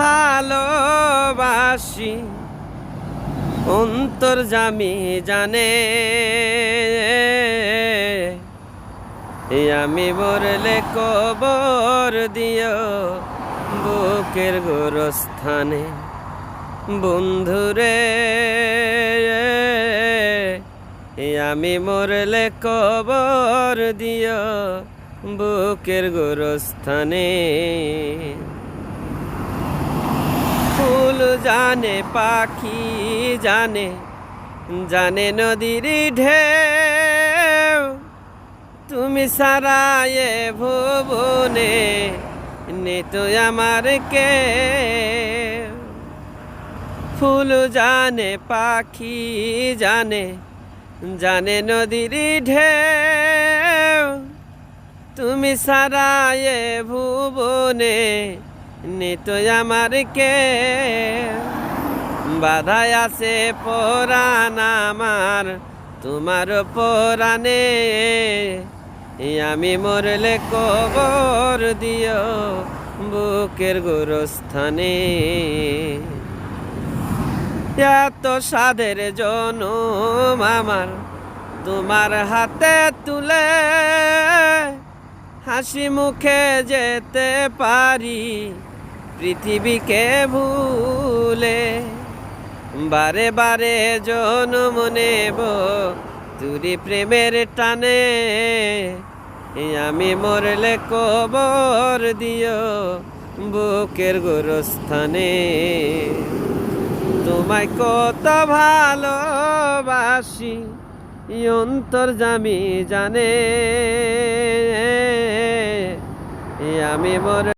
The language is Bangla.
ভালোবাসি অন্তর্যামী জানে, আমি মরলে কবর দিও বুকের গোরস্থানে। বন্ধুরে আমি মরলে কবর দিও বুকের গোরস্থানে। ফুল জানে পাখি জানে, জানে নদীর ঢেউ, তুমি ছাড়া এ ভুবনে নেই তো আমার কেউ। ফুল জানে পাখি জানে, জানে নদীর ঢেউ, তুমি ছাড়া এ ভুবনে নেই তো আমার কেউ। বাধায় আছে পরাণ আমার তোমার পরাণে, আমি মরলে কবর দিও বুকের গোরস্থানে। এত সাধের জনম আমার তোমার হাতে তুলে, হাসি মুখে যেতে পারি পৃথিবীকে ভুলে। বারে বারে জনম নেব তুরি প্রেমের টানে, আমি মরলে কবর দিও বুকের গোরস্থানে। তোমায় কত ভালোবাসি অন্তর্যামী জানে, আমি মর